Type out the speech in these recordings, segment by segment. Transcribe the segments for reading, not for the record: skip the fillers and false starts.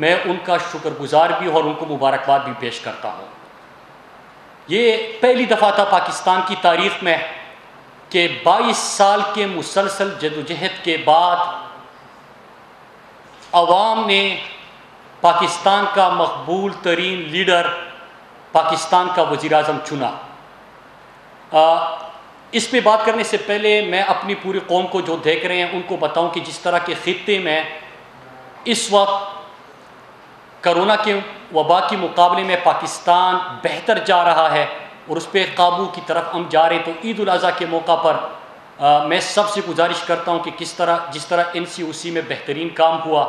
میں ان کا شکر گزار بھی اور ان کو مبارکباد بھی پیش کرتا ہوں۔ یہ پہلی دفعہ تھا پاکستان کی تاریخ میں کہ 22 سال کے مسلسل جدوجہد کے بعد عوام نے پاکستان کا مقبول ترین لیڈر پاکستان کا وزیر اعظم چنا۔ اس پہ بات کرنے سے پہلے میں اپنی پوری قوم کو جو دیکھ رہے ہیں ان کو بتاؤں کہ جس طرح کے خطے میں اس وقت کرونا کے وبا کے مقابلے میں پاکستان بہتر جا رہا ہے اور اس پہ قابو کی طرف ہم جا رہے ہیں، تو عید الاضحیٰ کے موقع پر میں سب سے گزارش کرتا ہوں کہ جس طرح NCOC میں بہترین کام ہوا،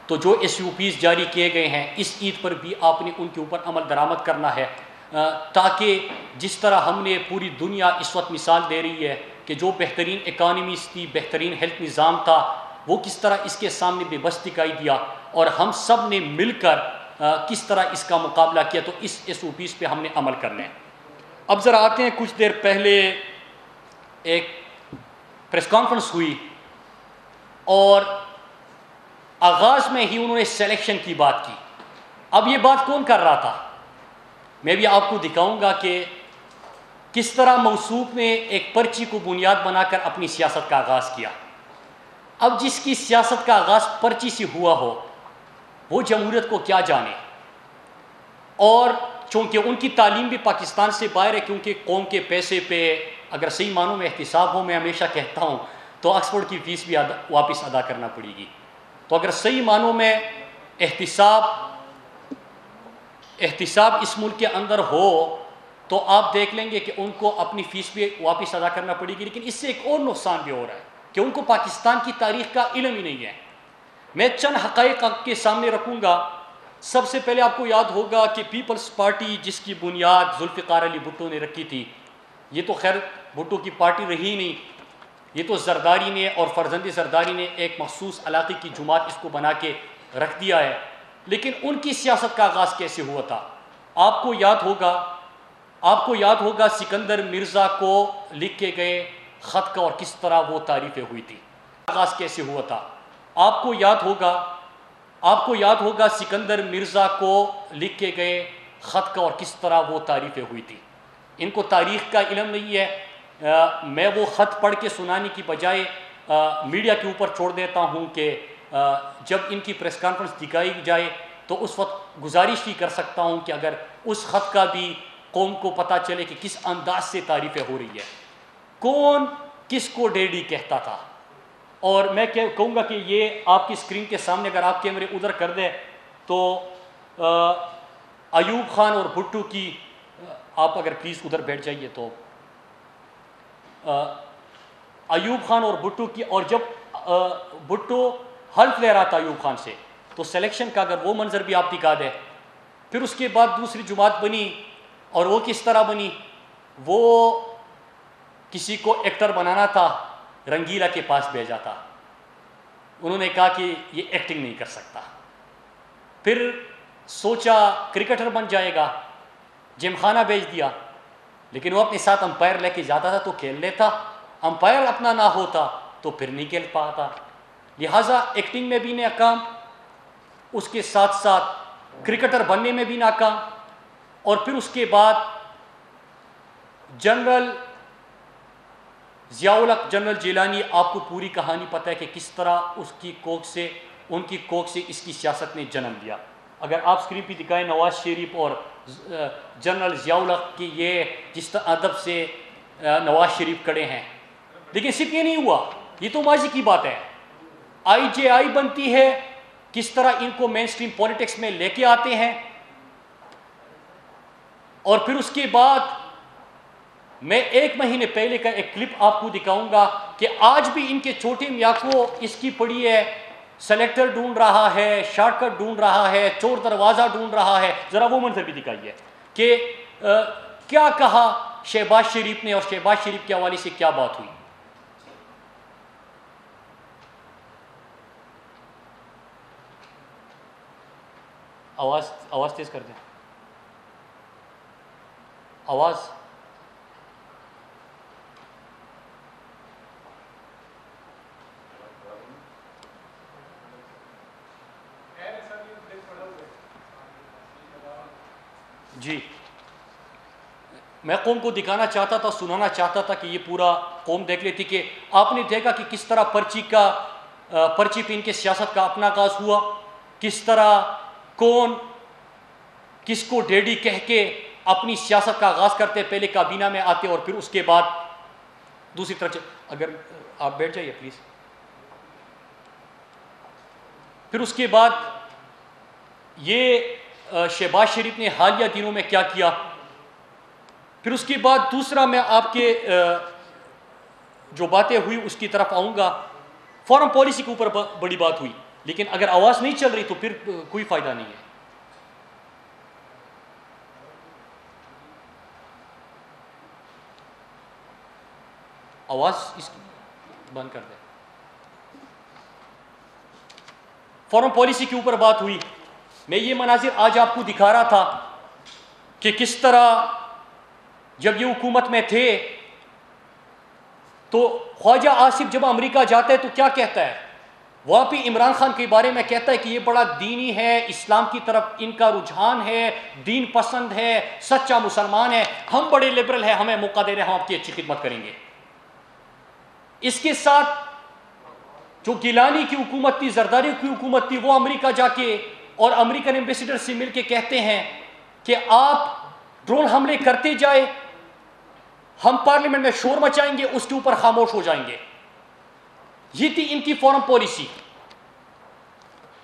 تو جو SOPs جاری کیے گئے ہیں اس عید پر بھی آپ نے ان کے اوپر عمل درآمد کرنا ہے، تاکہ جس طرح ہم نے پوری دنیا اس وقت مثال دے رہی ہے کہ جو بہترین اکانومیز تھی، بہترین ہیلتھ نظام تھا، وہ کس طرح اس کے سامنے بے بس دکھائی دیا، اور ہم سب نے مل کر کس طرح اس کا مقابلہ کیا، تو اس SOPs پہ ہم نے عمل کرنا ہے۔ اب ذرا آتے ہیں، کچھ دیر پہلے ایک پریس کانفرنس ہوئی اور آغاز میں ہی انہوں نے سلیکشن کی بات کی۔ اب یہ بات کون کر رہا تھا؟ میں بھی آپ کو دکھاؤں گا کہ کس طرح موصوف نے ایک پرچی کو بنیاد بنا کر اپنی سیاست کا آغاز کیا۔ اب جس کی سیاست کا آغاز پرچی سے ہوا ہو وہ جمہوریت کو کیا جانے، اور چونکہ ان کی تعلیم بھی پاکستان سے باہر ہے، کیونکہ قوم کے پیسے پہ اگر صحیح معنوں میں احتساب ہو، میں ہمیشہ کہتا ہوں، تو آکسفورڈ کی فیس بھی واپس ادا کرنا پڑے گی۔ تو اگر صحیح معنوں میں احتساب اس ملک کے اندر ہو تو آپ دیکھ لیں گے کہ ان کو اپنی فیس بھی واپس ادا کرنا پڑے گی، لیکن اس سے ایک اور نقصان بھی ہو رہا ہے کہ ان کو پاکستان کی تاریخ کا علم ہی نہیں ہے۔ میں چند حقائق آپ کے سامنے رکھوں گا۔ سب سے پہلے آپ کو یاد ہوگا کہ پیپلز پارٹی جس کی بنیاد ذوالفقار علی بھٹو نے رکھی تھی، یہ تو خیر بھٹو کی پارٹی رہی نہیں، یہ تو زرداری نے اور فرزند زرداری نے ایک مخصوص علاقے کی جماعت اس کو بنا کے رکھ دیا ہے۔ لیکن ان کی سیاست کا آغاز کیسے ہوا تھا؟ آپ کو یاد ہوگا سکندر مرزا کو لکھے گئے خط کا اور کس طرح وہ تعریفیں ہوئی تھی۔ آغاز کیسے ہوا تھا؟ آپ کو یاد ہوگا سکندر مرزا کو لکھے گئے خط کا اور کس طرح وہ تعریفیں ہوئی تھی۔ ان کو تاریخ کا علم نہیں ہے۔ میں وہ خط پڑھ کے سنانے کی بجائے میڈیا کے اوپر چھوڑ دیتا ہوں کہ جب ان کی پریس کانفرنس دکھائی جائے تو اس وقت گزارش ہی کر سکتا ہوں کہ اگر اس خط کا بھی قوم کو پتہ چلے کہ کس انداز سے تعریفیں ہو رہی ہے، کون کس کو ڈیڈی کہتا تھا۔ اور میں کہوں گا کہ یہ آپ کی اسکرین کے سامنے اگر آپ کیمرے ادھر کر دیں تو ایوب خان اور بھٹو کی، آپ اگر پلیز ادھر بیٹھ جائیے، تو ایوب خان اور بھٹو کی، اور جب بھٹو حلف لے رہا تھا ایوب خان سے تو سلیکشن کا اگر وہ منظر بھی آپ دکھا دیں۔ پھر اس کے بعد دوسری جماعت بنی، اور وہ کس طرح بنی؟ وہ کسی کو ایکٹر بنانا تھا، رنگیلا کے پاس بھیجا تھا، انہوں نے کہا کہ یہ ایکٹنگ نہیں کر سکتا۔ پھر سوچا کرکٹر بن جائے گا، جم خانہ بھیج دیا، لیکن وہ اپنے ساتھ امپائر لے کے جاتا تھا تو کھیل لیتا، امپائر اپنا نہ ہوتا تو پھر نہیں کھیل پاتا، لہٰذا ایکٹنگ میں بھی ناکام، اس کے ساتھ ساتھ کرکٹر بننے میں بھی ناکام۔ اور پھر اس کے بعد جنرل ضیاء الحق، جنرل جیلانی، آپ کو پوری کہانی پتہ ہے کہ کس طرح ان کی کوکھ سے اس کی سیاست نے جنم لیا۔ اگر آپ اسکرین پہ دکھائیں نواز شریف اور جنرل ضیاء الحق کی، یہ جس طرح ادب سے نواز شریف کھڑے ہیں، لیکن صرف یہ نہیں ہوا، یہ تو ماضی کی بات ہے۔ IJI بنتی ہے، کس طرح ان کو مین اسٹریم پولیٹکس میں لے کے آتے ہیں، اور پھر اس کے بعد میں 1 مہینے پہلے کا ایک کلپ آپ کو دکھاؤں گا کہ آج بھی ان کے چھوٹے میاں کو اس کی پڑی ہے، سلیکٹر ڈھونڈ رہا ہے، شارٹ کٹ ڈھونڈ رہا ہے، چور دروازہ ڈھونڈ رہا ہے۔ ذرا وہ منظر بھی دکھائیے کہ کیا کہا شہباز شریف نے اور شہباز شریف کے حوالے سے کیا بات ہوئی۔ آواز تیز کر دیں، آواز۔ جی، میں قوم کو دکھانا چاہتا تھا، سنانا چاہتا تھا کہ یہ پورا قوم دیکھ لیتی کہ آپ نے دیکھا کہ کس طرح پرچی پہ ان کے سیاست کا اپنا آغاز ہوا، کس طرح کون کس کو ڈیڈی کہہ کے اپنی سیاست کا آغاز کرتے، پہلے کابینہ میں آتے اور پھر اس کے بعد دوسری طرف، اگر آپ بیٹھ جائیے پلیز، پھر اس کے بعد یہ شہباز شریف نے حالیہ دنوں میں کیا کیا، پھر اس کے بعد دوسرا میں آپ کے جو باتیں ہوئی اس کی طرف آؤں گا. فارن پالیسی کے اوپر بڑی بات ہوئی، لیکن اگر آواز نہیں چل رہی تو پھر کوئی فائدہ نہیں ہے. آواز اس کی بند کر دیں. فارن پالیسی کے اوپر بات ہوئی. میں یہ مناظر آج آپ کو دکھا رہا تھا کہ کس طرح جب یہ حکومت میں تھے تو خواجہ آصف جب امریکہ جاتا ہے تو کیا کہتا ہے، وہاں پہ عمران خان کے بارے میں کہتا ہے کہ یہ بڑا دینی ہے، اسلام کی طرف ان کا رجحان ہے، دین پسند ہے، سچا مسلمان ہے، ہم بڑے لبرل ہیں، ہمیں موقع دے رہے ہیں، ہم آپ کی اچھی خدمت کریں گے. اس کے ساتھ جو گیلانی کی حکومت تھی، زرداری کی حکومت تھی، وہ امریکہ جا کے اور امریکن ایمبیسیڈر سے مل کے کہتے ہیں کہ آپ ڈرون حملے کرتے جائے، ہم پارلیمنٹ میں شور مچائیں گے، اس کے اوپر خاموش ہو جائیں گے. یہ تھی ان کی فارن پالیسی.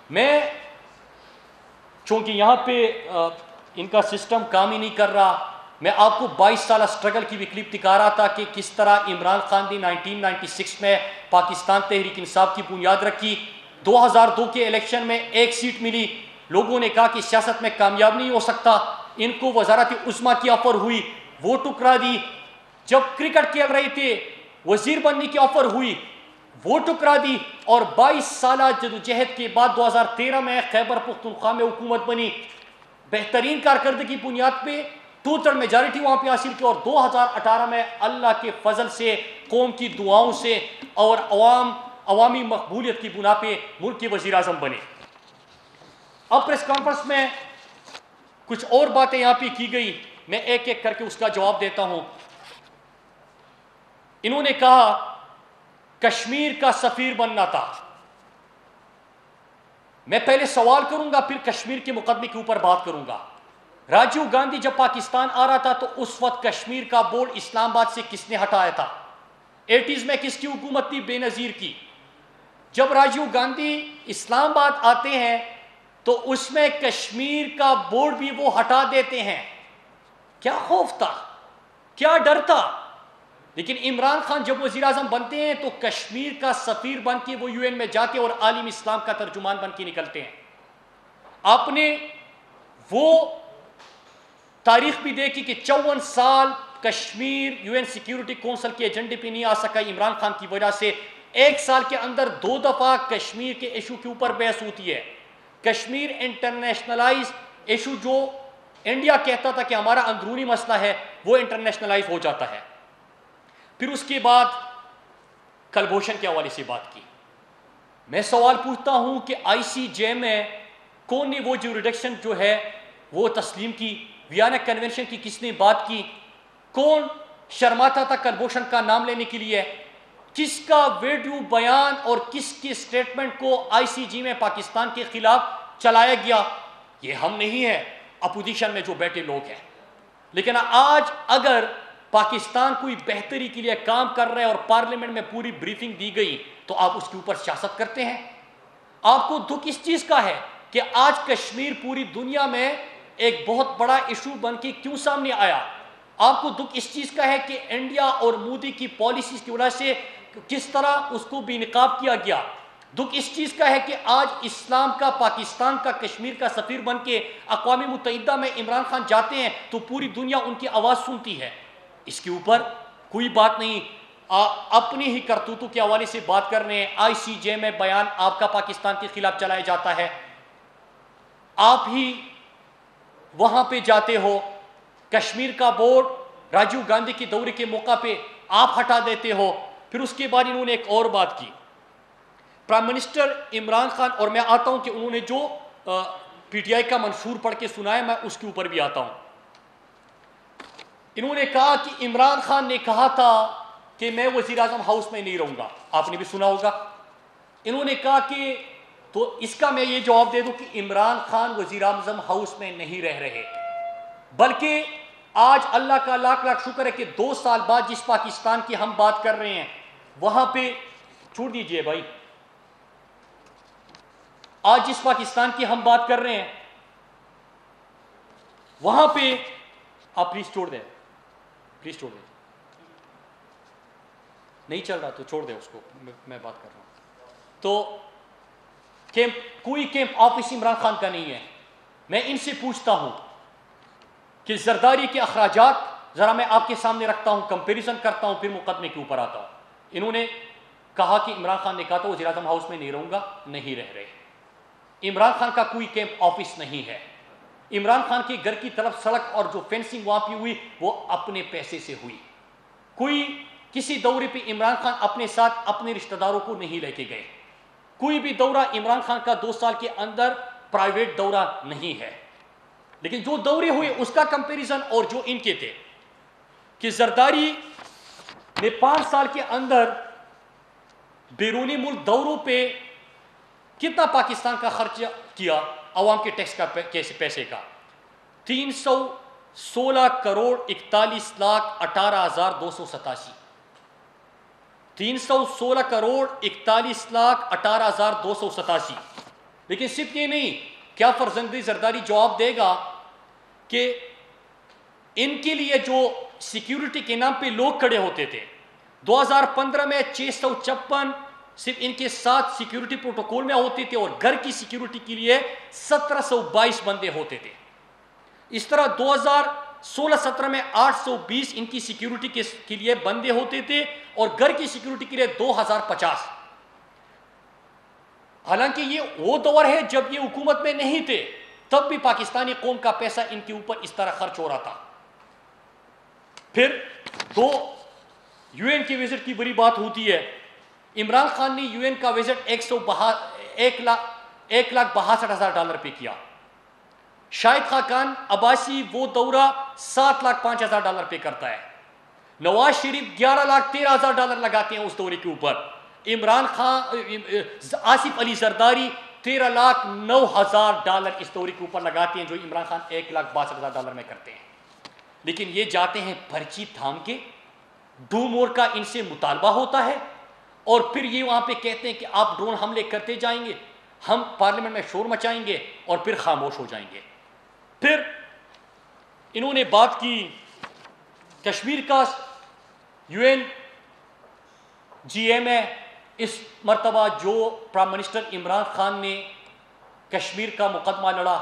میں چونکہ یہاں پہ ان کا سسٹم کام ہی نہیں کر رہا، میں آپ کو 22 سالہ سٹرگل کی بھی کلپ دکھا رہا تھا کہ کس طرح عمران خان نے 1996 میں پاکستان تحریک انصاف کی بنیاد رکھی. 2002 کے الیکشن میں 1 سیٹ ملی، لوگوں نے کہا کہ سیاست میں کامیاب نہیں ہو سکتا، ان کو وزارت عظمیٰ کی آفر ہوئی، وہ ٹکرا دی. جب کرکٹ کھیل رہے تھے وزیر بننے کی آفر ہوئی، وہ ٹکرا دی. اور 22 سالہ جدوجہد کے بعد 2013 میں خیبر پختونخوا میں حکومت بنی، بہترین کارکردگی کی بنیاد پہ 2/3 میجارٹی وہاں پہ حاصل کی، اور 2018 میں اللہ کے فضل سے، قوم کی دعاؤں سے اور عوامی مقبولیت کی بنا پہ ملک کے وزیر اعظم بنے. اب پریس کانفرنس میں کچھ اور باتیں یہاں پہ کی گئی، میں ایک ایک کر کے اس کا جواب دیتا ہوں. انہوں نے کہا کشمیر کا سفیر بننا تھا. میں پہلے سوال کروں گا پھر کشمیر کے مقدمے کے اوپر بات کروں گا. راجیو گاندھی جب پاکستان آ رہا تھا تو اس وقت کشمیر کا بورڈ اسلام آباد سے کس نے ہٹایا تھا؟ 80s میں کس کی حکومت تھی؟ بے نظیر کی. جب راجیو گاندھی اسلام آباد آتے ہیں تو اس میں کشمیر کا بورڈ بھی وہ ہٹا دیتے ہیں. کیا خوف تھا، کیا ڈر تھا؟ لیکن عمران خان جب وزیر اعظم بنتے ہیں تو کشمیر کا سفیر بن کے وہ UN میں جاتے اور عالم اسلام کا ترجمان بن کے نکلتے ہیں. آپ نے وہ تاریخ بھی دیکھی کہ 54 سال کشمیر UN سیکیورٹی کونسل کے ایجنڈے پہ نہیں آ سکا عمران خان کی وجہ سے. 1 سال کے اندر 2 دفعہ کشمیر کے ایشو کے اوپر بحث ہوتی ہے. کشمیر انٹرنیشنلائز ایشو جو انڈیا کہتا تھا کہ ہمارا اندرونی مسئلہ ہے، وہ انٹرنیشنلائز ہو جاتا ہے. پھر اس کے بعد کلبھوشن کے حوالے سے بات کی. میں سوال پوچھتا ہوں کہ ICJ میں کون نے وہ جوریڈکشن جو ہے وہ تسلیم کی؟ ویانا کنونشن کی کس نے بات کی؟ کون شرماتا تھا کلبھوشن کا نام لینے کے لیے؟ کس کا ویڈیو بیان اور کس کے سٹیٹمنٹ کو ICJ میں پاکستان کے خلاف چلایا گیا؟ یہ ہم نہیں ہیں، اپوزیشن میں جو بیٹھے لوگ ہیں. لیکن آج اگر پاکستان کوئی بہتری کے لیے کام کر رہے ہیں اور پارلیمنٹ میں پوری بریفنگ دی گئی تو آپ اس کے اوپر سیاست کرتے ہیں. آپ کو دکھ اس چیز کا ہے کہ آج کشمیر پوری دنیا میں ایک بہت بڑا ایشو بن کے کیوں سامنے آیا؟ آپ کو دکھ اس چیز کا ہے کہ انڈیا اور مودی کی پالیسیز کی وجہ سے کس طرح اس کو بے نقاب کیا گیا. دکھ اس چیز کا ہے کہ آج اسلام کا پاکستان کا کشمیر کا سفیر بن کے اقوام متحدہ میں عمران خان جاتے ہیں تو پوری دنیا ان کی آواز سنتی ہے. اس کے اوپر کوئی بات نہیں. اپنی ہی کرتوتوں کے حوالے سے بات کر رہے ہیں. ICJ میں بیان آپ کا پاکستان کے خلاف چلایا جاتا ہے، آپ ہی وہاں پہ جاتے ہو. کشمیر کا بورڈ راجیو گاندھی کے دورے کے موقع پہ آپ ہٹا دیتے ہو. پھر اس کے بعد انہوں نے ایک اور بات کی. پرائم منسٹر عمران خان، اور میں آتا ہوں کہ انہوں نے جو PTI کا منشور پڑھ کے سنایا، میں اس کے اوپر بھی آتا ہوں. انہوں نے کہا کہ عمران خان نے کہا تھا کہ میں وزیر اعظم ہاؤس میں نہیں رہوں گا، آپ نے بھی سنا ہوگا۔ انہوں نے کہا کہ تو اس کا میں یہ جواب دے دوں کہ عمران خان وزیر اعظم ہاؤس میں نہیں رہ رہے، بلکہ آج اللہ کا لاکھ لاکھ شکر ہے کہ 2 سال بعد جس پاکستان کی ہم بات کر رہے ہیں وہاں پہ چھوڑ دیجئے بھائی، آج جس پاکستان کی ہم بات کر رہے ہیں وہاں پہ آپ پلیز چھوڑ دیں، پلیز چھوڑ دیں، نہیں چل رہا تو چھوڑ دیں اس کو، میں بات کر رہا ہوں۔ تو کوئی کیمپ آفس عمران خان کا نہیں ہے۔ میں ان سے پوچھتا ہوں کہ زرداری کے اخراجات ذرا میں آپ کے سامنے رکھتا ہوں، کمپیریزن کرتا ہوں، پھر مقدمے کے اوپر آتا ہوں۔ انہوں نے کہا کہ عمران خان نے کہا تو وزیر اعظم ہاؤس میں نہیں رہوں گا، نہیں رہ رہے۔ عمران خان کا کوئی کیمپ آفس نہیں ہے۔ عمران خان کے گھر کی طرف سڑک اور جو فینسنگ وہاں پہ ہوئی وہ اپنے پیسے سے ہوئی۔ کوئی کسی دورے پہ عمران خان اپنے ساتھ اپنے رشتہ داروں کو نہیں لے کے گئے۔ کوئی بھی دورہ عمران خان کا 2 سال کے اندر پرائیویٹ دورہ نہیں ہے۔ لیکن جو دورے ہوئے اس کا کمپیریزن اور جو ان کے تھے کہ زرداری نے 5 سال کے اندر بیرونی ملک دوروں پہ کتنا پاکستان کا خرچ کیا عوام کے ٹیکس کا پیسے کا، 316 کروڑ 41 لاکھ 18,287، 316 کروڑ 41 لاکھ 18,287۔ لیکن صرف یہ نہیں، کیا فرزند زرداری جواب دے گا کہ ان کے لیے جو سیکیورٹی کے نام پہ لوگ کھڑے ہوتے تھے 2015 میں 656 صرف ان کے ساتھ سیکیورٹی پروٹوکول میں ہوتے تھے، اور گھر کی سیکیورٹی کے لیے 1722 بندے ہوتے تھے۔ اس طرح 2016-17 میں 820 ان کی سیکیورٹی کے لیے بندے ہوتے تھے، اور گھر کی سیکیورٹی کے لیے 2050۔ حالانکہ یہ وہ دور ہے جب یہ حکومت میں نہیں تھے، تب بھی پاکستانی قوم کا پیسہ ان کے اوپر اس طرح خرچ ہو رہا تھا۔ پھر 2 یو این کی وزٹ کی بڑی بات ہوتی ہے۔ عمران خان نے یو این کا وزٹ 1,62,000 پہ کیا۔ شاہد خاقان عباسی وہ دورہ 7,05,000 پہ کرتا ہے۔ نواز شریف 11,13,000 لگاتے ہیں اس دورے کے اوپر۔ عمران خان آصف علی زرداری 13,09,000 اس دورے کے اوپر لگاتے ہیں، جو عمران خان 1,62,000 میں کرتے ہیں۔ لیکن یہ جاتے ہیں پرچی تھام کے، ڈو مور کا ان سے مطالبہ ہوتا ہے، اور پھر یہ وہاں پہ کہتے ہیں کہ آپ ڈرون حملے کرتے جائیں گے، ہم پارلیمنٹ میں شور مچائیں گے، اور پھر خاموش ہو جائیں گے۔ پھر انہوں نے بات کی کشمیر کا یو این جی ایم ہے۔ اس مرتبہ جو پرائم منسٹر عمران خان نے کشمیر کا مقدمہ لڑا،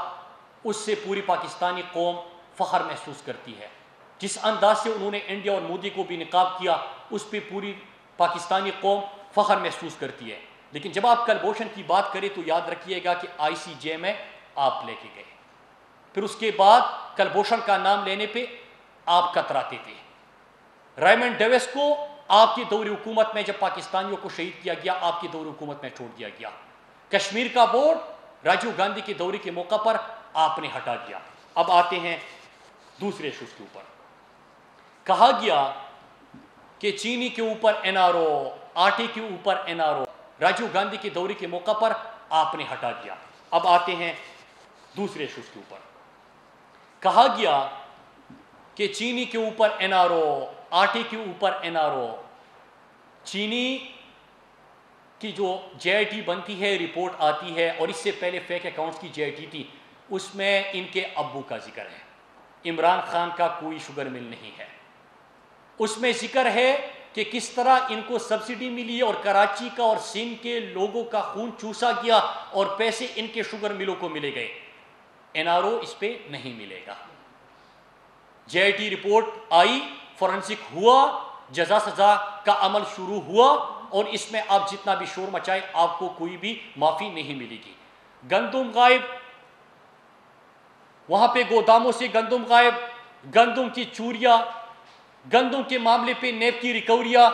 اس سے پوری پاکستانی قوم فخر محسوس کرتی ہے۔ جس انداز سے انہوں نے انڈیا اور مودی کو بھی نقاب کیا، اس پہ پوری پاکستانی قوم فخر محسوس کرتی ہے۔ لیکن جب آپ کلبھوشن کی بات کریں تو یاد رکھیے گا کہ آئی سی جے میں آپ لے کے گئے، پھر اس کے بعد کلبھوشن کا نام لینے پہ آپ کتراتے تھے۔ ریمنڈ ڈیوس کو آپ کی دور حکومت میں جب پاکستانیوں کو شہید کیا گیا، آپ کی دور حکومت میں چھوڑ دیا گیا۔ کشمیر کا بورڈ راجیو گاندھی کے دورے کے موقع پر آپ نے ہٹا دیا۔ اب آتے ہیں دوسرے ایشوز کے اوپر۔ کہا گیا کہ چینی کے اوپر این آر او، آٹے کے اوپر N R O, Rajiv Gandhi کے دورے کے موقع پر آپ نے ہٹا دیا۔ اب آتے ہیں دوسرے ایشوز کے اوپر۔ کہا گیا کہ چینی کے اوپر این آر او، آٹے کے اوپر این آر او، چینی کی جو جے آئی ٹی بنتی ہے، رپورٹ آتی ہے، اور اس سے پہلے فیک اکاؤنٹس کی جے آئی ٹی تھی، اس میں ان کے ابو کا ذکر ہے۔ عمران خان کا کوئی شوگر مل نہیں ہے۔ اس میں ذکر ہے کہ کس طرح ان کو سبسڈی ملی اور کراچی کا اور سندھ کے لوگوں کا خون چوسا گیا اور پیسے ان کے شوگر ملوں کو ملے گئے۔ این آر او اس پہ نہیں ملے گا۔ جے آئی ٹی رپورٹ آئی، فورنسک ہوا، جزا سزا کا عمل شروع ہوا، اور اس میں آپ جتنا بھی شور مچائے آپ کو کوئی بھی معافی نہیں ملے گی۔ گندم غائب، وہاں پہ گوداموں سے گندم غائب، گندم کی چوریاں، گندم کے معاملے پہ نیب کی ریکوریاں،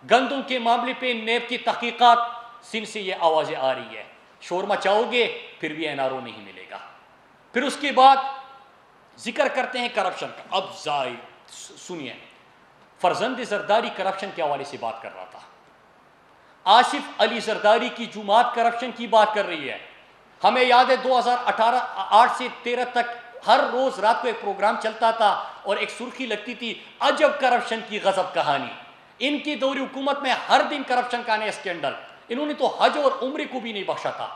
گندم کے معاملے پہ نیب کی تحقیقات، سندھ سے یہ آوازیں آ رہی ہے۔ شور مچاؤ گے پھر بھی این آر او نہیں ملے گا۔ پھر اس کے بعد ذکر کرتے ہیں کرپشن کا۔ اب سنیے، فرزند زرداری کرپشن کے حوالے سے بات کر رہا تھا، آصف علی زرداری کی جماعت کرپشن کی بات کر رہی ہے. ہمیں یاد ہے 2008 سے 13 تک ہر روز رات کو ایک پروگرام چلتا تھا اور ایک سرخی لگتی تھی عجب کرپشن کی غضب کہانی. ان کی دور حکومت میں ہر دن کرپشن کا نیا اسکینڈل. انہوں نے تو حج اور عمرے کو بھی نہیں بخشا تھا.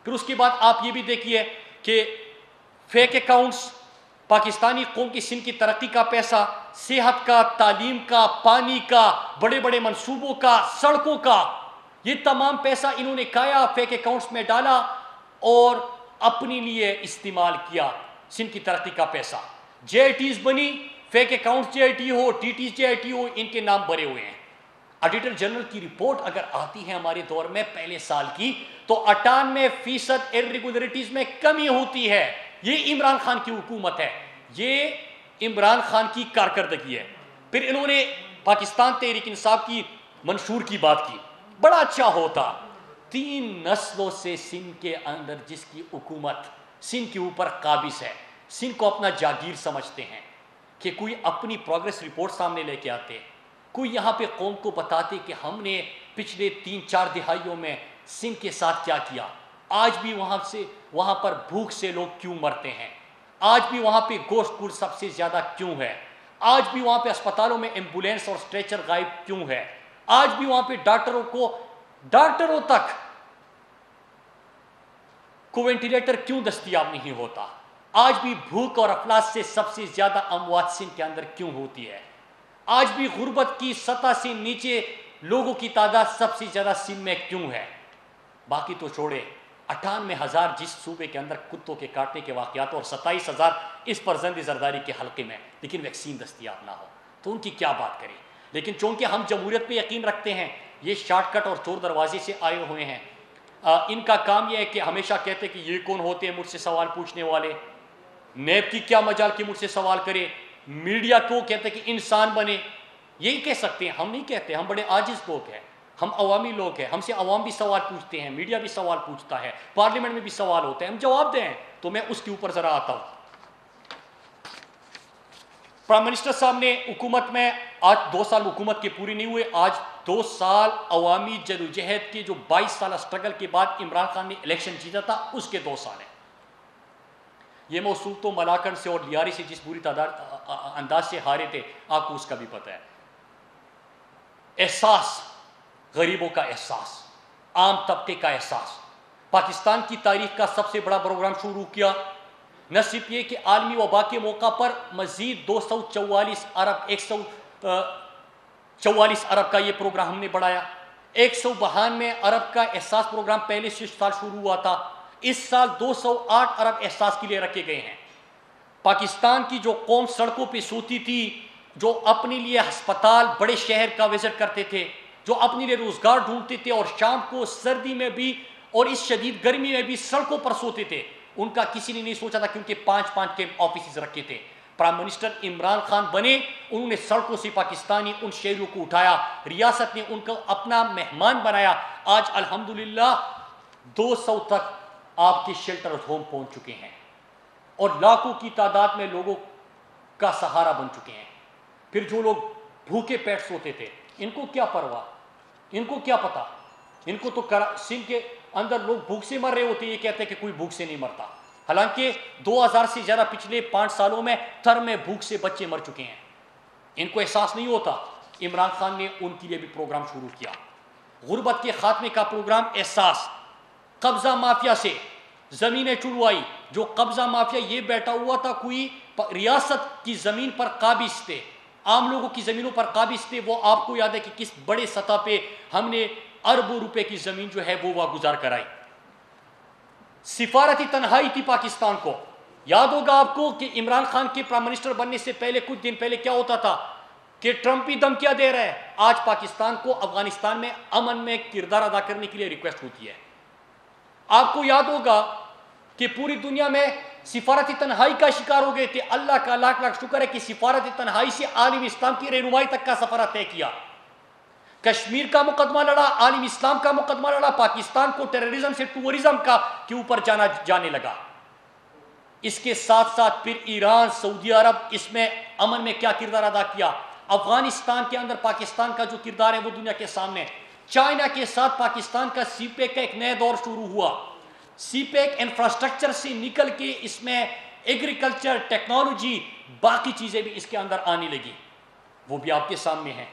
پھر اس کے بعد آپ یہ بھی دیکھیے کہ فیک اکاؤنٹس، پاکستانی قوم کی سندھ کی ترقی کا پیسہ، صحت کا، تعلیم کا، پانی کا، بڑے بڑے منصوبوں کا، سڑکوں کا، یہ تمام پیسہ انہوں نے کھایا، فیک اکاؤنٹس میں ڈالا اور اپنے لیے استعمال کیا. سندھ کی ترقی کا پیسہ جے آئی ٹیز بنی، fake account J I T ہو، T T J I T ہو، ان کے نام بھرے ہوئے ہیں. آڈیٹر جنرل کی رپورٹ اگر آتی ہے ہمارے دور میں پہلے سال کی تو 98% ارریگولرٹیز میں کمی ہوتی ہے. یہ عمران خان کی حکومت ہے، یہ عمران خان کی کارکردگی ہے. پھر انہوں نے پاکستان تحریک انصاف کی منشور کی بات کی. بڑا اچھا ہوتا، 3 نسلوں سے سندھ کے اندر جس کی حکومت سندھ کے اوپر قابض ہے، سندھ کو اپنا جاگیر سمجھتے ہیں، کہ کوئی اپنی پروگریس رپورٹ سامنے لے کے آتے، کوئی یہاں پہ قوم کو بتاتے کہ ہم نے پچھلے 3-4 دہائیوں میں سندھ کے ساتھ کیا کیا. آج بھی وہاں پر بھوک سے لوگ کیوں مرتے ہیں، آج بھی وہاں پہ گوشت گڑ سب سے زیادہ کیوں ہے، آج بھی وہاں پہ اسپتالوں میں ایمبولینس اور اسٹریچر غائب کیوں ہے، آج بھی وہاں پہ ڈاکٹروں تک کو وینٹیلیٹر کیوں دستیاب نہیں ہوتا، آج بھی بھوک اور افلاس سے سب سے زیادہ اموات سندھ کے اندر کیوں ہوتی ہے، آج بھی غربت کی سطح سے نیچے لوگوں کی تعداد سب سے زیادہ سندھ میں کیوں ہے. باقی تو چھوڑے، 98,000 جس صوبے کے اندر کتوں کے کاٹنے کے واقعات اور 27,000 اس فرزند زرداری کے حلقے میں، لیکن ویکسین دستیاب نہ ہو تو ان کی کیا بات کریں. لیکن چونکہ ہم جمہوریت پہ یقین رکھتے ہیں، یہ شارٹ کٹ اور چور دروازے سے آئے ہوئے ہیں. ان کا کام یہ ہے کہ ہمیشہ کہتے کہ یہ کون ہوتے ہیں مجھ سے سوال پوچھنے والے، نیب کی کیا مجال کہ مجھ سے سوال کرے، میڈیا کو کہتے کہ انسان بنے. یہی کہہ سکتے ہیں، ہم نہیں کہتے، ہم بڑے عاجز لوگ ہیں، ہم عوامی لوگ ہیں، ہم سے عوام بھی سوال پوچھتے ہیں، میڈیا بھی سوال پوچھتا ہے، پارلیمنٹ میں بھی سوال ہوتے ہیں، ہم جواب دیں. تو میں اس کے اوپر ذرا آتا ہوں. پرائم منسٹر صاحب نے حکومت میں آج 2 سال حکومت کے پوری نہیں ہوئے، آج 2 سال عوامی جدوجہد کے جو 22 سالہ سٹرگل کے بعد عمران خان نے الیکشن جیتا تھا اس کے 2 سال ہیں. یہ موصول تو ملاکنڈ سے اور لیاری سے جس بری انداز سے ہارے تھے آپ کو اس کا بھی پتہ ہے. احساس، غریبوں کا احساس، عام طبقے کا احساس. پاکستان کی تاریخ کا سب سے بڑا پروگرام شروع کیا، نہ صرف یہ کہ عالمی وبا کے موقع پر مزید 144 ارب کا یہ پروگرام ہم نے بڑھایا. 192 ارب کا احساس پروگرام پہلے سے سال شروع ہوا تھا، اس سال 208 ارب احساس کے لیے رکھے گئے ہیں. پاکستان کی جو قوم سڑکوں پہ سوتی تھی، جو اپنے لیے ہسپتال بڑے شہر کا وزٹ کرتے تھے، جو اپنے لیے روزگار ڈھونڈتے تھے اور شام کو سردی میں بھی اور اس شدید گرمی میں بھی سڑکوں پر سوتے تھے، ان کا کسی نے نہیں سوچا تھا کیونکہ 5 کے آفیسز رکھے تھے. پرائم منسٹر عمران خان بنے، انہوں نے سڑکوں سے پاکستانی ان شہریوں کو اٹھایا، ریاست نے ان کو اپنا مہمان بنایا. آج الحمدللہ 200 تک آپ کے شیلٹر ہوم پہنچ چکے ہیں اور لاکھوں کی تعداد میں لوگوں کا سہارا بن چکے ہیں. پھر جو لوگ بھوکے پیٹ سوتے تھے، ان کو کیا پرواہ، ان کو کیا پتا، ان کو تو سندھ کے اندر لوگ بھوک سے مر رہے ہوتے، یہ کہتے ہیں کہ کوئی بھوک سے نہیں مرتا، حالانکہ 2000 سے زیادہ پچھلے 5 سالوں میں تھر میں بھوک سے بچے مر چکے ہیں. ان کو احساس نہیں ہوتا. عمران خان نے ان کے لیے بھی پروگرام شروع کیا، غربت کے خاتمے کا پروگرام احساس. قبضہ مافیا سے زمینیں چھڑوائی. جو قبضہ مافیا یہ بیٹھا ہوا تھا، کوئی ریاست کی زمین پر قابض تھے، عام لوگوں کی زمینوں پر قابض تھے، وہ آپ کو یاد ہے کہ کس بڑے سطح پہ ہم نے اربوں روپے کی زمین جو ہے وہ واگزار کرائی. سفارتی تنہائی تھی پاکستان کو. یاد ہوگا آپ کو کہ عمران خان کے پرائم منسٹر بننے سے پہلے کچھ دن پہلے کیا ہوتا تھا کہ ٹرمپ ہی دھمکیاں دے رہا ہے. آج پاکستان کو افغانستان میں امن میں کردار ادا کرنے کے لیے ریکویسٹ ہوتی ہے. آپ کو یاد ہوگا کہ پوری دنیا میں سفارتی تنہائی کا شکار ہو گئے تھے. اللہ کا لاکھ لاکھ شکر ہے کہ سفارتی تنہائی سے عالم اسلام کی رہنمائی تک کا سفر طے کیا. کشمیر کا مقدمہ لڑا، عالم اسلام کا مقدمہ لڑا، پاکستان کو ٹیررزم سے ٹورزم کے اوپر جانے لگا. اس کے ساتھ ساتھ پھر ایران، سعودی عرب اس میں امن میں کیا کردار ادا کیا، افغانستان کے اندر پاکستان کا جو کردار ہے وہ دنیا کے سامنے، چائنا کے ساتھ پاکستان کا سی پیک کا ایک نیا دور شروع ہوا، سی پیک انفراسٹرکچر سے نکل کے اس میں ایگریکلچر، ٹیکنالوجی، باقی چیزیں بھی اس کے اندر آنے لگی، وہ بھی آپ کے سامنے ہیں۔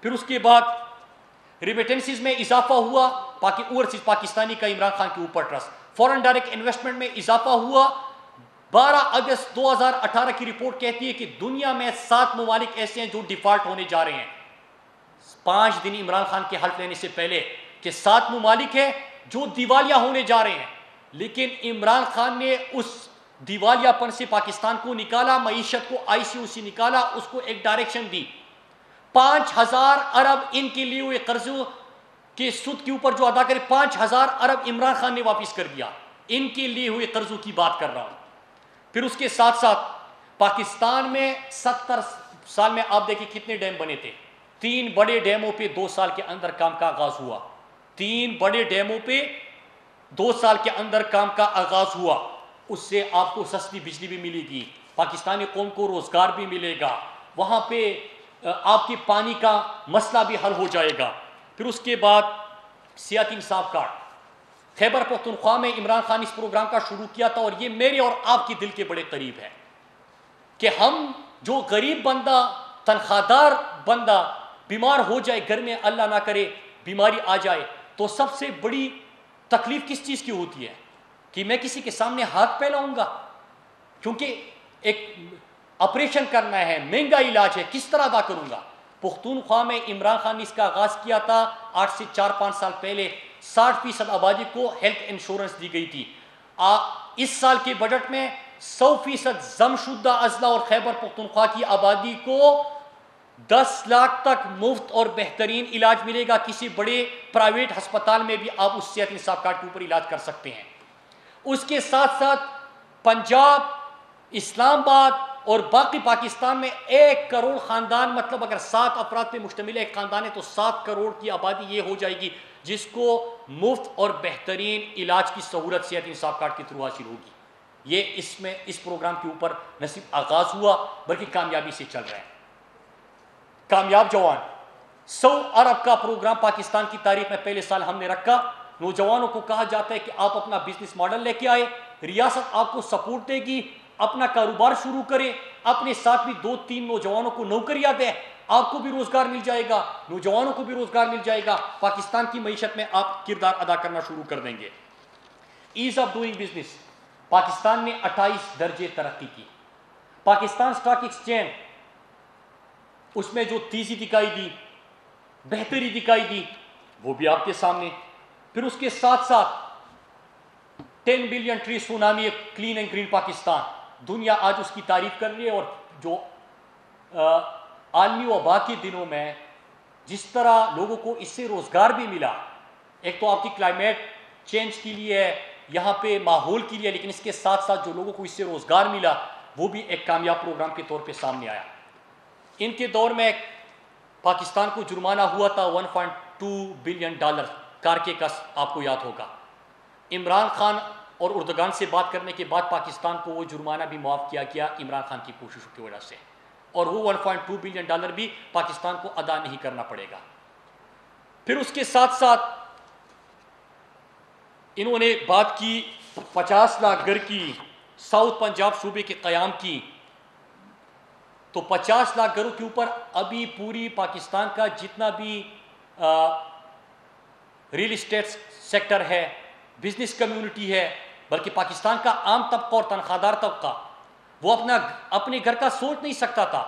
پھر اس کے بعد ریمیٹنسز میں اضافہ ہوا، اوورسیز پاکستانی کا عمران خان کے اوپر ٹرسٹ، فورن ڈائریکٹ انویسٹمنٹ میں اضافہ ہوا۔ 12 اگست 2018 کی رپورٹ کہتی ہے کہ دنیا میں 7 ممالک ایسے ہیں جو ڈیفالٹ ہونے جا رہے ہیں۔ 5 دن عمران خان کے حلف لینے سے پہلے کہ 7 ممالک ہیں جو دیوالیہ ہونے جا رہے ہیں، لیکن عمران خان نے اس دیوالیہ پن سے پاکستان کو نکالا، معیشت کو ICU سے نکالا، اس کو ایک ڈائریکشن دی۔ 5000 ارب ان کے لیے ہوئے قرضوں کے سود کے اوپر جو ادا کرے، 5000 ارب عمران خان نے واپس کر دیا، ان کے لیے ہوئے قرضوں کی بات کر رہا ہوں۔ پھر اس کے ساتھ ساتھ پاکستان میں 70 سال میں آپ دیکھیں کتنے ڈیم بنے تھے، 3 بڑے ڈیموں پہ 2 سال کے اندر کام کا آغاز ہوا، 3 بڑے ڈیموں پہ 2 سال کے اندر کام کا آغاز ہوا، اس سے آپ کو سستی بجلی بھی ملے گی، پاکستانی قوم کو روزگار بھی ملے گا، وہاں پہ آپ کے پانی کا مسئلہ بھی حل ہو جائے گا۔ پھر اس کے بعد سیاحتی انصاف کارڈ، خیبر پختونخوا میں عمران خان اس پروگرام کا شروع کیا تھا، اور یہ میرے اور آپ کی دل کے بڑے قریب ہے کہ ہم جو غریب بندہ، تنخواہ دار بندہ بیمار ہو جائے گھر میں، اللہ نہ کرے بیماری آ جائے، تو سب سے بڑی تکلیف کس چیز کی ہوتی ہے کہ میں کسی کے سامنے ہاتھ پھیلاؤں گا، کیونکہ ایک آپریشن کرنا ہے، مہنگا علاج ہے، کس طرح ادا کروں گا۔ پختونخوا میں عمران خان نے اس کا آغاز کیا تھا، 8 سے 4-5 سال پہلے 60% آبادی کو ہیلتھ انشورنس دی گئی تھی۔ اس سال کے بجٹ میں 100% ضم شدہ اضلاع اور خیبر پختونخوا کی آبادی کو 10 لاکھ تک مفت اور بہترین علاج ملے گا، کسی بڑے پرائیویٹ ہسپتال میں بھی آپ اس صحت انصاف کارڈ کے اوپر علاج کر سکتے ہیں۔ اس کے ساتھ ساتھ پنجاب، اسلام آباد اور باقی پاکستان میں 1 کروڑ خاندان، مطلب اگر 7 افراد پہ مشتمل ایک خاندان ہے تو 7 کروڑ کی آبادی یہ ہو جائے گی جس کو مفت اور بہترین علاج کی سہولت صحت انصاف کارڈ کے تھرو حاصل ہوگی۔ یہ اس پروگرام کے اوپر نہ صرف آغاز ہوا بلکہ کامیابی سے چل رہا ہے۔ کامیاب جوان، 100 ارب کا پروگرام پاکستان کی تاریخ میں پہلے سال ہم نے رکھا۔ نوجوانوں کو کہا جاتا ہے کہ آپ اپنا بزنس ماڈل لے کے آئے، ریاست آپ کو سپورٹ دے گی، اپنا کاروبار شروع کرے، اپنے ساتھ بھی 2-3 نوجوانوں کو نوکریاں دیں، آپ کو بھی روزگار مل جائے گا، نوجوانوں کو بھی روزگار مل جائے گا، پاکستان کی معیشت میں آپ کردار ادا کرنا شروع کر دیں گے۔ As of doing business, Pakistan نے 28 درجے ترقی کی۔ پاکستان اسٹاک ایکسچینج، اس میں جو تیزی دکھائی دی، بہتری دکھائی دی، وہ بھی آپ کے سامنے۔ پھر اس کے ساتھ ساتھ 10 billion tree tsunami, clean and green Pakistan, دنیا آج اس کی تعریف کر رہی ہے، اور جو عالمی وبا کے دنوں میں جس طرح لوگوں کو اس سے روزگار بھی ملا، ایک تو آپ کی کلائمیٹ چینج کے لیے ہے، یہاں پہ ماحول کے لیے، لیکن اس کے ساتھ ساتھ جو لوگوں کو اس سے روزگار ملا وہ بھی ایک کامیاب پروگرام کے طور پہ سامنے آیا۔ ان کے دور میں پاکستان کو جرمانہ ہوا تھا $1.2 بلین، کارکے کا آپ کو یاد ہوگا۔ عمران خان اور اردگان سے بات کرنے کے بعد پاکستان کو وہ جرمانہ بھی معاف کیا گیا عمران خان کی کوششوں کی وجہ سے، اور وہ $1.2 بلین بھی پاکستان کو ادا نہیں کرنا پڑے گا۔ پھر اس کے ساتھ ساتھ انہوں نے بات کی 50 لاکھ گھر کی، ساؤتھ پنجاب صوبے کے قیام کی، تو 50 لاکھ گھروں کے اوپر ابھی پوری پاکستان کا جتنا بھی ریل اسٹیٹ سیکٹر ہے، بزنس کمیونٹی ہے، بلکہ پاکستان کا عام طبقہ اور تنخواہ دار طبقہ، وہ اپنے گھر کا سوچ نہیں سکتا تھا۔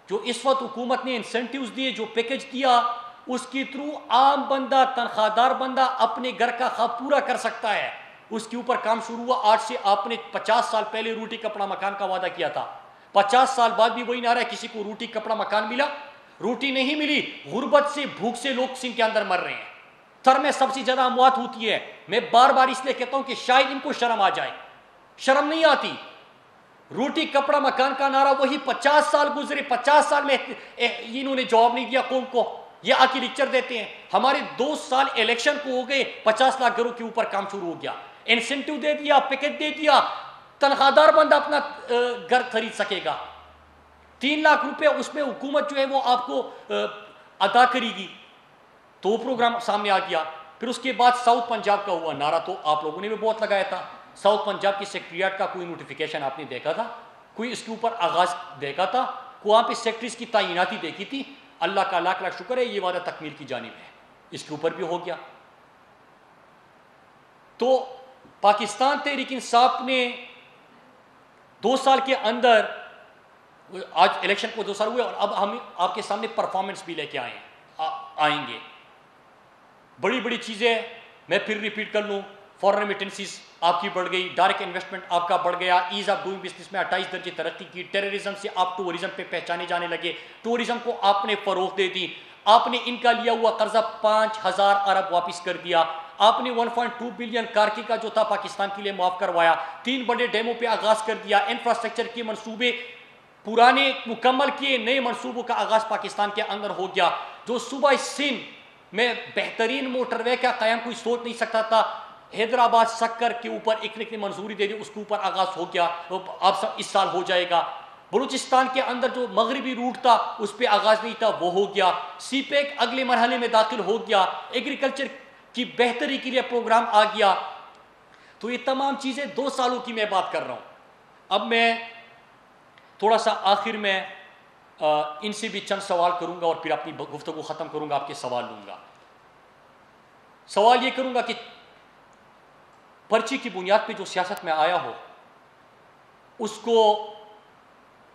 جو اس وقت حکومت نے انسینٹیوز دیے، جو پیکج دیا، اس کے تھرو عام بندہ، تنخواہ دار بندہ اپنے گھر کا خواب پورا کر سکتا ہے۔ اس کے اوپر کام شروع ہوا۔ آج سے آپ نے 50 سال پہلے روٹی کپڑا مکان کا وعدہ کیا تھا، 50 سال بعد بھی وہی نہ رہا ہے۔ کسی کو روٹی کپڑا مکان ملا؟ روٹی نہیں ملی، غربت سے، بھوک سے لوگ سندھ کے اندر مر رہے ہیں۔ تھر میں سب سے زیادہ اموات ہوتی ہے۔ میں بار بار اس لیے کہتا ہوں کہ شاید ان کو شرم آ جائے، شرم نہیں آتی۔ روٹی کپڑا مکان کا نعرہ وہی 50 سال گزرے، 50 سال میں انہوں نے جواب نہیں دیا قوم کو۔ یہ آ کے لیکچر دیتے ہیں۔ ہمارے 2 سال الیکشن کو ہو گئے، 50 لاکھ گھروں کے اوپر کام شروع ہو گیا، انسینٹیو دے دیا، پیکج دے دیا، تنخواہ دار بندہ اپنا گھر خرید سکے گا. 3 لاکھ روپے اس میں حکومت جو ہے وہ آپ کو ادا کرے گی. تو وہ پروگرام سامنے آ گیا. پھر اس کے بعد ساؤتھ پنجاب کا ہوا نعرہ, تو آپ لوگوں نے بھی بہت لگایا تھا. ساؤتھ پنجاب کی سیکریٹریٹ کا کوئی نوٹیفیکیشن آپ نے دیکھا تھا؟ کوئی اس کے اوپر آغاز دیکھا تھا؟ وہاں پہ سیکٹریز کی تعیناتی دیکھی تھی؟ اللہ کا لاکھ لاکھ شکر ہے یہ وعدہ تکمیل کی جانب ہے, اس کے اوپر بھی ہو گیا. تو پاکستان تحریک انصاف نے 2 سال کے اندر, آج الیکشن کو 2 سال ہوئے, اور اب ہم آپ کے سامنے پرفارمنس بھی لے کے آئیں گے. بڑی بڑی چیزیں میں پھر ریپیٹ کر لوں. فارن ریمیٹنسز آپ کی بڑھ گئی, ڈائریکٹ انویسٹمنٹ آپ کا بڑھ گیا, ایز آف ڈوئنگ بزنس میں 28 درجے ترقی کی, ٹیررزم سے آپ ٹورزم پہ پہچانے جانے لگے, ٹورزم کو آپ نے فروغ دے دی, آپ نے ان کا لیا ہوا قرضہ 5000 ارب واپس کر دیا, آپ نے 1.2 بلین کارکی کا جو تھا پاکستان کے لیے معاف کروایا, 3 بڑے ڈیموں پہ آغاز کر دیا, انفراسٹرکچر کے منصوبے پرانے مکمل کیے, نئے منصوبوں کا آغاز پاکستان کے اندر ہو گیا. جو صوبہ سندھ میں بہترین موٹر وے کا قیام کوئی سوچ نہیں سکتا تھا, حیدرآباد سکر کے اوپر ایک نے منظوری دے دی, اس کے اوپر آغاز ہو گیا, آپ سب اس سال ہو جائے گا. بلوچستان کے اندر جو مغربی روٹ تھا اس پہ آغاز نہیں تھا, وہ ہو گیا. سی پیک اگلے مرحلے میں داخل ہو گیا, ایگریکلچر کی بہتری کے لیے پروگرام آ گیا. تو یہ تمام چیزیں 2 سالوں کی میں بات کر رہا ہوں. اب میں تھوڑا سا آخر میں ان سے بھی چند سوال کروں گا اور پھر اپنی گفتگو ختم کروں گا, آپ کے سوال لوں گا. سوال یہ کروں گا کہ پرچی کی بنیاد پہ جو سیاست میں آیا ہو اس کو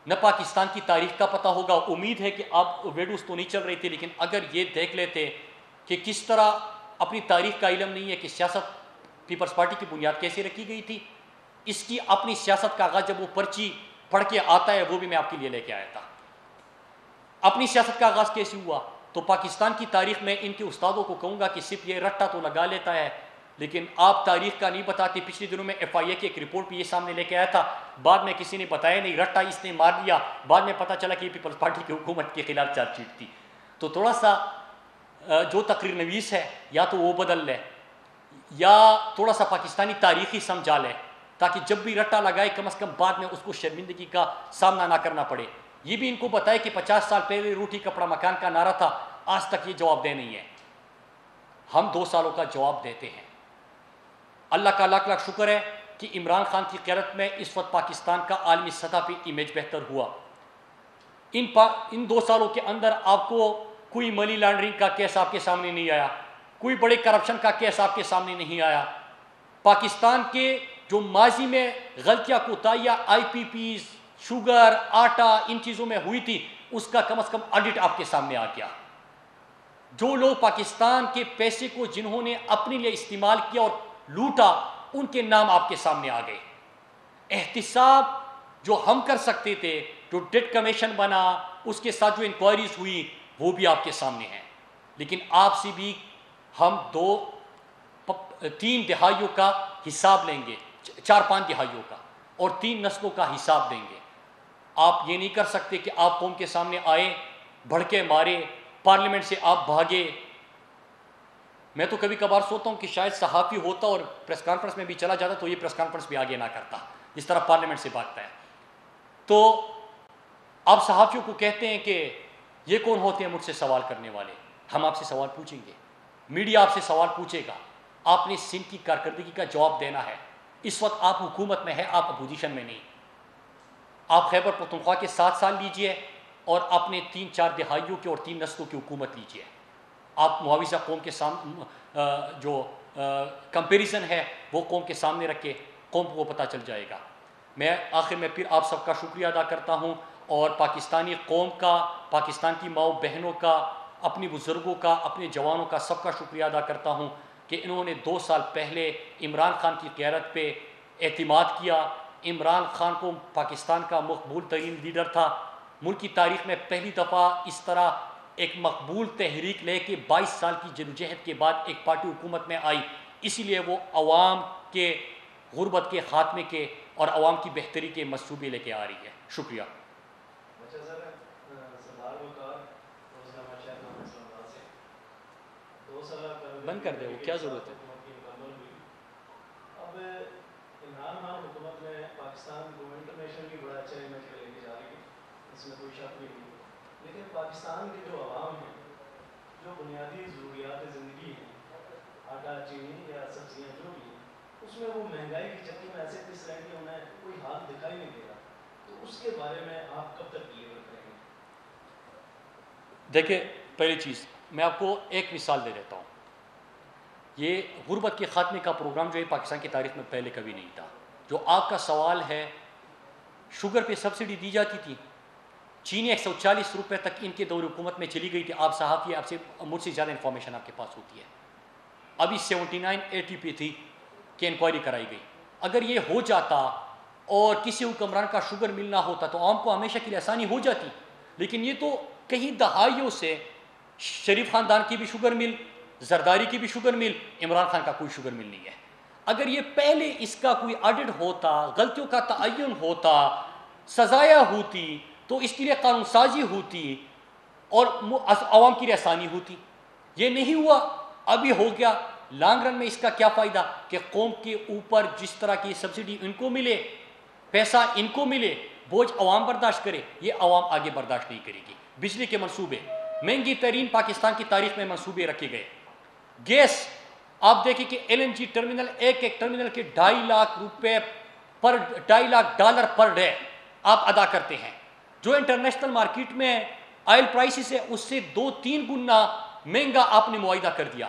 نہ پاکستان کی تاریخ کا پتہ ہوگا. امید ہے کہ آپ ویڈیوز تو نہیں چل رہی تھی, لیکن اگر یہ دیکھ لیتے کہ کس طرح اپنی تاریخ کا علم نہیں ہے کہ سیاست پیپلز پارٹی کی بنیاد کیسے رکھی گئی تھی, اس کی اپنی سیاست کا آغاز جب وہ پرچی پڑھ کے آتا ہے وہ بھی میں آپ کے لیے لے کے آیا تھا. اپنی سیاست کا آغاز کیسے ہوا؟ تو پاکستان کی تاریخ میں ان کے استادوں کو کہوں گا کہ صرف یہ رٹا تو لگا لیتا ہے, لیکن آپ تاریخ کا نہیں بتاتے. پچھلے دنوں میں ایف آئی اے کی ایک رپورٹ بھی یہ سامنے لے کے آیا تھا, بعد میں کسی نے بتایا نہیں, رٹا اس نے مار لیا, بعد میں پتہ چلا کہ یہ پیپلز پارٹی کی حکومت کے خلاف چارج شیٹ تھی. تو تھوڑا سا جو تقریر نویس ہے یا تو وہ بدل لے یا تھوڑا سا پاکستانی تاریخی سمجھا لے, تاکہ جب بھی رٹا لگائے کم از کم بعد میں اس کو شرمندگی کا سامنا نہ کرنا پڑے. یہ بھی ان کو بتائے کہ 50 سال پہلے روٹی کپڑا مکان کا نعرہ تھا, آج تک یہ جواب دہ نہیں ہے. ہم 2 سالوں کا جواب دیتے ہیں. اللہ کا لاکھ لاکھ شکر ہے کہ عمران خان کی قیادت میں اس وقت پاکستان کا عالمی سطح پہ امیج بہتر ہوا. ان 2 سالوں کے اندر آپ کو کوئی منی لانڈرنگ کا کیس آپ کے سامنے نہیں آیا, کوئی بڑے کرپشن کا کیس آپ کے سامنے نہیں آیا. پاکستان کے جو ماضی میں غلطیاں کوتاہیاں آئی پی پیز, شوگر, آٹا, ان چیزوں میں ہوئی تھی, اس کا کم از کم آڈٹ آپ کے سامنے آ گیا. جو لوگ پاکستان کے پیسے کو جنہوں نے اپنے لیے استعمال کیا اور لوٹا, ان کے نام آپ کے سامنے آ گئے. احتساب جو ہم کر سکتے تھے, جو ڈیٹ کمیشن بنا, اس کے ساتھ جو انکوائریز ہوئی, وہ بھی آپ کے سامنے ہیں. لیکن آپ سے بھی ہم 3 دہائیوں کا حساب لیں گے, 4-5 دہائیوں کا, اور 3 نسلوں کا حساب دیں گے. آپ یہ نہیں کر سکتے کہ آپ قوم کے سامنے آئے, بھڑکے مارے, پارلیمنٹ سے آپ بھاگے. میں تو کبھی کبھار سوچتا ہوں کہ شاید صحافی ہوتا اور پریس کانفرنس میں بھی چلا جاتا تو یہ پریس کانفرنس بھی آگے نہ کرتا, جس طرح پارلیمنٹ سے بھاگتا ہے. تو آپ صحافیوں کو کہتے ہیں کہ یہ کون ہوتے ہیں مجھ سے سوال کرنے والے. ہم آپ سے سوال پوچھیں گے, میڈیا آپ سے سوال پوچھے گا, آپ نے سندھ کی کارکردگی کا جواب دینا ہے. اس وقت آپ حکومت میں ہیں, آپ اپوزیشن میں نہیں. آپ خیبر پختونخوا کے 7 سال لیجئے اور اپنے 3-4 دہائیوں کے اور 3 نسلوں کی حکومت لیجئے. آپ معاوضہ قوم کے سامنے جو کمپیریزن ہے وہ قوم کے سامنے رکھ کے قوم کو پتہ چل جائے گا. میں آخر میں پھر آپ سب کا شکریہ ادا کرتا ہوں, اور پاکستانی قوم کا, پاکستان کی ماؤں بہنوں کا, اپنی بزرگوں کا, اپنے جوانوں کا, سب کا شکریہ ادا کرتا ہوں کہ انہوں نے 2 سال پہلے عمران خان کی قیادت پہ اعتماد کیا. عمران خان کو پاکستان کا مقبول ترین لیڈر تھا. ملک کی تاریخ میں پہلی دفعہ اس طرح ایک مقبول تحریک لے کے 22 سال کی جدوجہد کے بعد ایک پارٹی حکومت میں آئی. اسی لیے وہ عوام کے غربت کے خاتمے کے اور عوام کی بہتری کے منصوبے لے کے آ رہی ہے. شکریہ. بند کر دے, وہ کیا ضرورت ہے. اب عمران خان حکومت میں پاکستان کو انٹرنیشنلی بڑا اچھا امیج پہ لے کے جا رہی ہے، اس میں کوئی شک نہیں ہے، لیکن پاکستان کے جو عوام ہیں، جو بنیادی ضروریات زندگی ہیں، آٹا چینی یا سبزیاں جو بھی ہیں، اس میں وہ مہنگائی کی چکی میں ایسے پس رہے ہیں کہ انہیں کوئی ہاتھ دکھائی نہیں دے رہا. تو اس کے بارے میں آپ کب تک ڈلیور کریں گے؟ دیکھیں، پہلی چیز میں آپ کو ایک مثال دے دیتا ہوں. یہ غربت کے خاتمے کا پروگرام جو ہے پاکستان کی تاریخ میں پہلے کبھی نہیں تھا. جو آپ کا سوال ہے، شوگر پہ سبسڈی دی جاتی تھی، چینی 140 روپے تک ان کے دور حکومت میں چلی گئی تھی. آپ صحافی، آپ سے مجھ سے زیادہ انفارمیشن آپ کے پاس ہوتی ہے. ابھی 79-80 پہ تھی کہ انکوائری کرائی گئی. اگر یہ ہو جاتا اور کسی حکمران کا شوگر مل نہ ہوتا تو عوام کو ہمیشہ کے لیے آسانی ہو جاتی. لیکن یہ تو کئی دہائیوں سے شریف خاندان کی بھی شوگر مل، زرداری کی بھی شوگر مل، عمران خان کا کوئی شوگر مل نہیں ہے. اگر یہ پہلے اس کا کوئی آڈٹ ہوتا، غلطیوں کا تعین ہوتا، سزایا ہوتی، تو اس کے لیے قانون سازی ہوتی اور عوام کے لیے آسانی ہوتی. یہ نہیں ہوا، ابھی ہو گیا. لانگ رن میں اس کا کیا فائدہ کہ قوم کے اوپر جس طرح کی سبسڈی ان کو ملے، پیسہ ان کو ملے، بوجھ عوام برداشت کرے. یہ عوام آگے برداشت نہیں کرے گی. بجلی کے منصوبے، مہنگی ترین پاکستان کی تاریخ میں منصوبے رکھے گئے. گیس، آپ دیکھیں کہ LNG ٹرمینل، ایک ٹرمینل کے 2.5 لاکھ روپے پر $2.5 لاکھ پر ڈے آپ ادا کرتے ہیں. جو انٹرنیشنل مارکیٹ میں آئل پرائسز ہے اس سے 2-3 گنا مہنگا آپ نے معاہدہ کر دیا.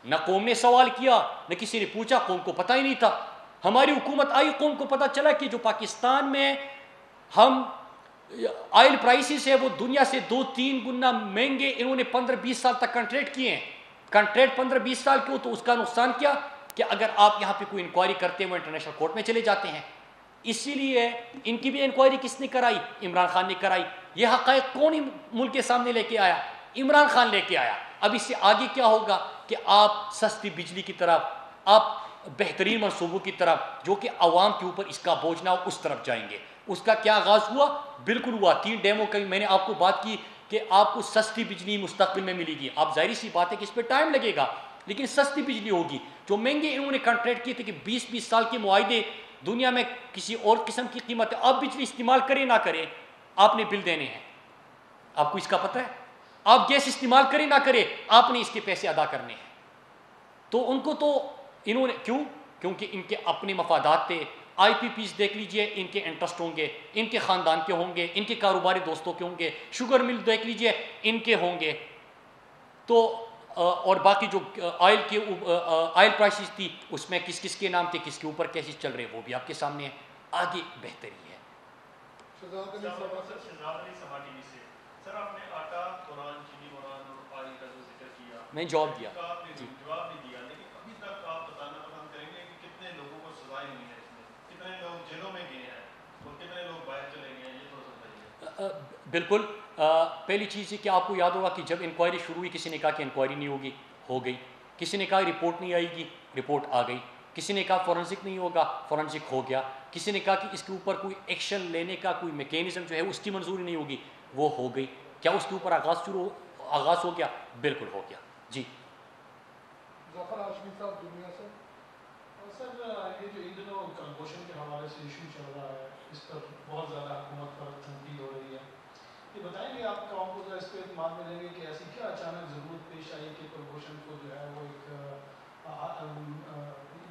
نہ قوم نے سوال کیا، نہ کسی نے پوچھا. قوم کو پتہ ہی نہیں تھا. ہماری حکومت آئی، قوم کو پتہ چلا کہ جو پاکستان میں ہم آئل پرائسز ہے وہ دنیا سے 2-3 گنا مہنگے. انہوں نے 15-20 سال تک کنٹریکٹ کیے ہیں. کنٹریکٹ 15-20 سال کیوں؟ تو اس کا نقصان کیا کہ اگر آپ یہاں پہ کوئی انکوائری کرتے ہیں وہ انٹرنیشنل کورٹ میں چلے جاتے ہیں. اسی لیے ان کی بھی انکوائری کس نے کرائی؟ عمران خان نے کرائی. یہ حقائق کون ملک کے سامنے لے کے آیا؟ عمران خان لے کے آیا. اب اس سے آگے کیا ہوگا کہ آپ سستی بجلی کی طرف، آپ بہترین منصوبوں کی طرف، جو کہ عوام کے اوپر اس کا بوجھ نہ ہو، اس طرف جائیں گے. اس کا کیا آغاز ہوا؟ بالکل ہوا. 3 ڈیموں کا میں نے آپ کو بات کی کہ آپ کو سستی بجلی مستقبل میں ملے گی. آپ ظاہری سی بات ہے کہ اس پہ ٹائم لگے گا، لیکن سستی بجلی ہوگی. جو مہنگے انہوں نے کنٹریکٹ کیے تھے کہ 20-20 سال کے معاہدے، دنیا میں کسی اور قسم کی قیمت ہے. آپ بجلی استعمال کریں نہ کریں، آپ نے بل دینے ہیں. آپ کو اس کا پتہ ہے؟ آپ گیس استعمال کریں نہ کریں، آپ نے اس کے پیسے ادا کرنے ہیں. تو ان کو تو انہوں نے کیوں؟ کیونکہ ان کے اپنے مفادات تھے. IPPs دیکھ لیجئے، ان کے انٹرسٹ ہوں گے، ان کے خاندان کے ہوں گے، ان کے کاروباری دوستوں کے ہوں گے. شوگر مل دیکھ لیجئے، ان کے ہوں گے. تو اور باقی جو آئل پرائسز تھی اس میں کس کس کے نام تھے، کس کے اوپر کیسز چل رہے، وہ بھی آپ کے سامنے ہے. آگے بہتری ہے. سر آپ نے آٹا، قرآن، چینی، قرآن اور آئل کا جو ذکر کیا، میں جواب دیا جی. جواب نہیں دیا، لیکن ابھی تک آپ بتانا پسند کریں گے کہ کتنے لوگوں کو سزائیں ہوئی ہیں اس میں، کتنے لوگ جیلوں میں گئے ہیں اور کتنے لوگ باہر چلے گئے ہیں، یہ تھوڑا سا بتائیے. بالکل. پہلی چیز ہے کہ آپ کو یاد ہوگا کہ جب انکوائری شروع ہوئی کسی نے کہا کہ انکوائری نہیں ہوگی، ہو گئی. کسی نے کہا رپورٹ نہیں آئے گی، رپورٹ آ گئی. کسی نے کہا فورنزک نہیں ہوگا، فورنزک ہو گیا. کسی نے کہا کہ اس کے اوپر کوئی ایکشن لینے کا کوئی میکینزم جو ہے اس کی منظوری نہیں ہوگی، وہ ہو گئی. کیا اس کے اوپر آغاز ہو گیا؟ بالکل ہو گیا. جی ظفر ہاشمی صاحب دنیا سے. سر یہ جو ان دنوں کلبھوشن کے حوالے سے ایشو چل رہا ہے، اس پر بہت زیادہ حکومت پر تنقید ہو رہی ہے. یہ بتائیں گے آپ قوم کو اس پہ اعتماد میں لیں گے کہ ایسی کیا اچانک ضرورت پیش آئی کہ کلبھوشن کو جو ہے وہ ایک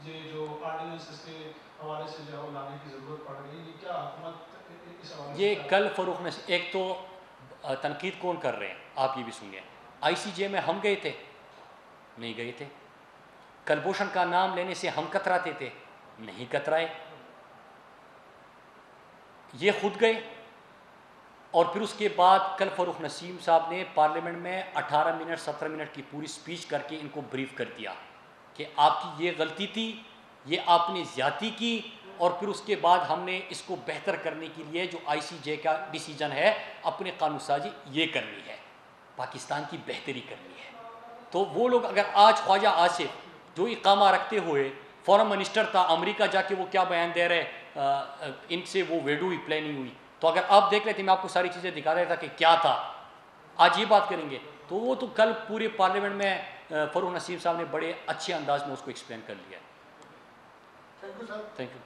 یہ جو آرڈیننس اس کے حوالے سے جو ہے وہ لانے کی ضرورت پڑ گئی؟ یہ کیا حکومت اس حوالے سے؟ یہ کل فروخ میں سے ایک تو تنقید کون کر رہے ہیں آپ یہ بھی سنیے. ICJ میں ہم گئے تھے؟ نہیں گئے تھے. کلبھوشن کا نام لینے سے ہم کتراتے تھے؟ نہیں کترائے. یہ خود گئے. اور پھر اس کے بعد کل فروخ نسیم صاحب نے پارلیمنٹ میں 17 منٹ کی پوری سپیچ کر کے ان کو بریف کر دیا کہ آپ کی یہ غلطی تھی، یہ آپ نے زیادتی کی، اور پھر اس کے بعد ہم نے اس کو بہتر کرنے کے لیے جو ICJ کا ڈیسیجن ہے، اپنے قانون سازی یہ کرنی ہے، پاکستان کی بہتری کرنی ہے. تو وہ لوگ اگر آج خواجہ آصف جو اقامہ رکھتے ہوئے فورن منسٹر تھا امریکہ، جا کے وہ کیا بیان دے رہے، ان سے وہ ویڈیو ہی پلے نہیں ہوئی. تو اگر آپ دیکھ رہے تھے، میں آپ کو ساری چیزیں دکھا رہا تھا کہ کیا تھا، آج یہ بات کریں گے. تو وہ تو کل پورے پارلیمنٹ میں فروخ نسیم صاحب نے بڑے اچھے انداز میں اس کو ایکسپلین کر لیا. Thank you sir. Thank you.